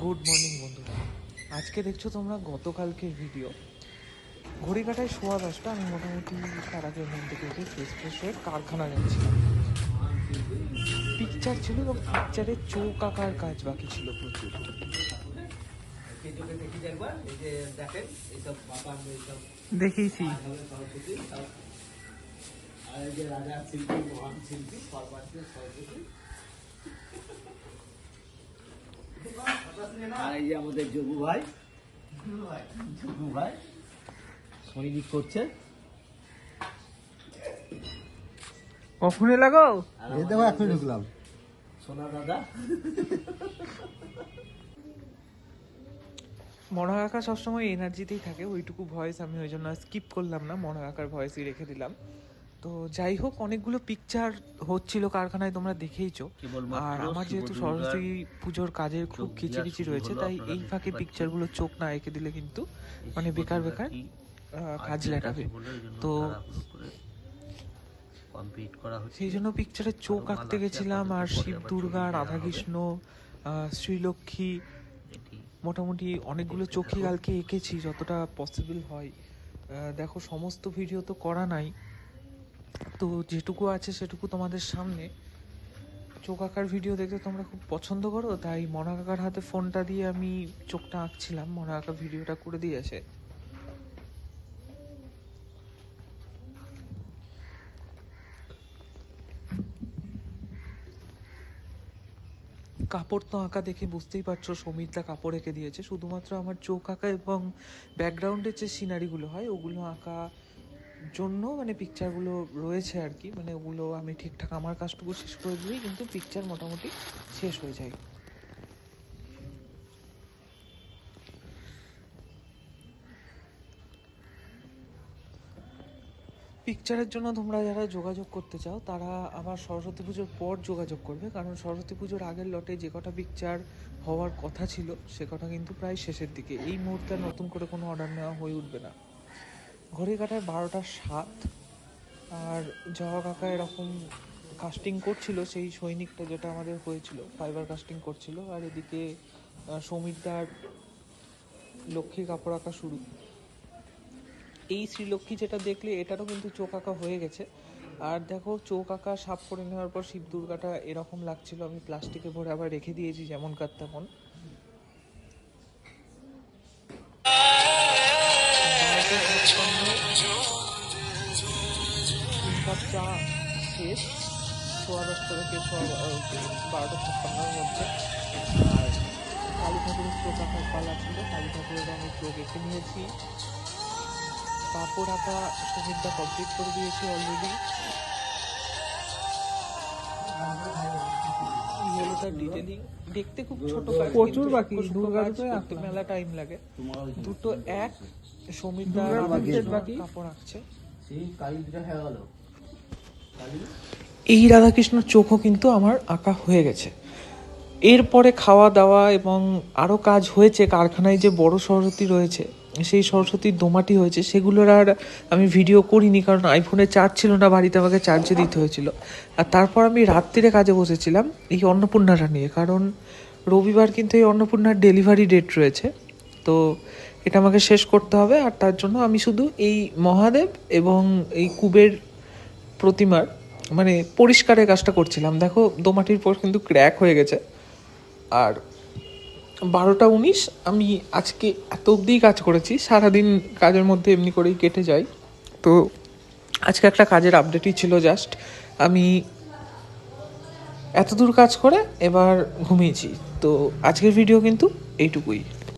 Good morning বন্ধুরা। আজকে দেখছো তোমরা গতকালকের ভিডিও। ঘড়ি কাটায় 10:15, আমি মোটামুটি তার আগে ঘুম থেকে উঠে ফ্রেশ হয়ে কারখানা যাচ্ছিলাম। পিকচার ছিল এবং পিকচারে চোখ আঁকার কাজ বাকি ছিল প্রচুর। দেখেছি আর এই যে আমাদের জগু ভাই সঙ্গীত করছে। কখনো লাগাও এখন ঢুকলাম সোনা দাদা। মনা কাকা সবসময় এনার্জিতেই থাকে, ওইটুকু ভয়েস আমি ওই জন্য স্কিপ করলাম না, মনা কাকার ভয়েসই রেখে দিলাম। তো যাই হোক, অনেকগুলো পিকচার হচ্ছিল কারখানায়, তোমরা দেখেইছো। আর আমার যেহেতু সরস্বতী পুজোর কাজের খুব খিচিখিচি রয়েছে, তাই এই ফাঁকে পিকচারগুলো চোখ না এঁকে দিলে কিন্তু মানে বেকার কাজ লেটাবে। তো সেই জন্য পিকচারে চোখ আঁকতে গেছিলাম। আর শিব দুর্গা, রাধাকৃষ্ণ, শ্রীলক্ষ্মী, মোটামুটি অনেকগুলো চোখে কালকে এঁকেছি যতটা পসিবল হয়। দেখো, সমস্ত ভিডিও তো করা নাই, তো যেটুকু আছে সেটুকু তোমাদের সামনে। চোখ আঁকার ভিডিও দেখতে তোমরা খুব পছন্দ করো, তাই মনা কাকার হাতে ফোনটা দিয়ে আমি চোখটা আঁকছিলাম, মনা কাকা ভিডিওটা করে দিয়েছে। কাপড় তো আঁকা দেখে বুঝতেই পারছো, সমীরদা কাপড় এঁকে দিয়েছে। শুধুমাত্র আমার চোখ আঁকা এবং ব্যাকগ্রাউন্ডের যে সিনারিগুলো হয় ওগুলো আঁকা জন্য মানে পিকচারগুলো রয়েছে আর কি। মানে ওগুলো আমি ঠিকঠাক আমার কাজটুকু শেষ করে দিলেই কিন্তু পিকচার মোটামুটি শেষ হয়ে যায়। পিকচারের জন্য তোমরা যারা যোগাযোগ করতে চাও তারা আবার সরস্বতী পুজোর পর যোগাযোগ করবে, কারণ সরস্বতী পুজোর আগের লটে যে কটা পিকচার হওয়ার কথা ছিল সে কটা কিন্তু প্রায় শেষের দিকে। এই মুহূর্তে নতুন করে কোনো অর্ডার নেওয়া হয়ে উঠবে না। ঘড়ি কাটায় 12:07, আর জওয়া কাকা এরকম কাস্টিং করছিল, সেই সৈনিকটা যেটা আমাদের হয়েছিল ফাইবার কাস্টিং করছিল। আর এদিকে সমীরদার লক্ষ্মীর কাপড় আঁকা শুরু। এই শ্রীলক্ষ্মী যেটা দেখলে এটারও কিন্তু চোখ আঁকা হয়ে গেছে। আর দেখো, চোখ আঁকা সাফ করে নেওয়ার পর শিব দুর্গাটা এরকম লাগছিল, আমি প্লাস্টিকে ভরে আবার রেখে দিয়েছি যেমনকার তেমন। চা শেষ 10:15 থেকে 12:56-এর মধ্যে। আর কালী ঠাকুরের চোখ আঁকার পালা ছিল, কালী ঠাকুরের আমি চোখ এঁকে নিয়েছি। কাপড় আঁকা সমীরটা কমপ্লিট করে দিয়েছি অলরেডি। ডিটেলিং দেখতে খুব ছোট, প্রচুর বাকি, মেলা টাইম লাগে। দুটো এক সমীরদা বাকি কাপড় আঁকছে। এই রাধাকৃষ্ণর চোখও কিন্তু আমার আঁকা হয়ে গেছে। এরপরে খাওয়া দাওয়া এবং আরও কাজ হয়েছে। কারখানায় যে বড় সরস্বতী রয়েছে, সেই সরস্বতীর দোমাটি হয়েছে, সেগুলোর আর আমি ভিডিও করিনি, কারণ আইফোনে চার্জ ছিল না, বাড়িতে আমাকে চার্জে দিতে হয়েছিল। আর তারপর আমি রাত্রিরে কাজে বসেছিলাম এই অন্নপূর্ণাটা নিয়ে, কারণ রবিবার কিন্তু এই অন্নপূর্ণার ডেলিভারি ডেট রয়েছে। তো এটা আমাকে শেষ করতে হবে। আর তার জন্য আমি শুধু এই মহাদেব এবং এই কুবের প্রতিমার মানে পরিষ্কারের কাজটা করছিলাম। দেখো, দোমাটির পর কিন্তু ক্র্যাক হয়ে গেছে। আর 12:19 আমি আজকে এত অবধিই কাজ করেছি। সারাদিন কাজের মধ্যে এমনি করেই কেটে যায়। তো আজকে একটা কাজের আপডেটই ছিল জাস্ট। আমি এত দূর কাজ করে এবার ঘুমিয়েছি। তো আজকের ভিডিও কিন্তু এইটুকুই।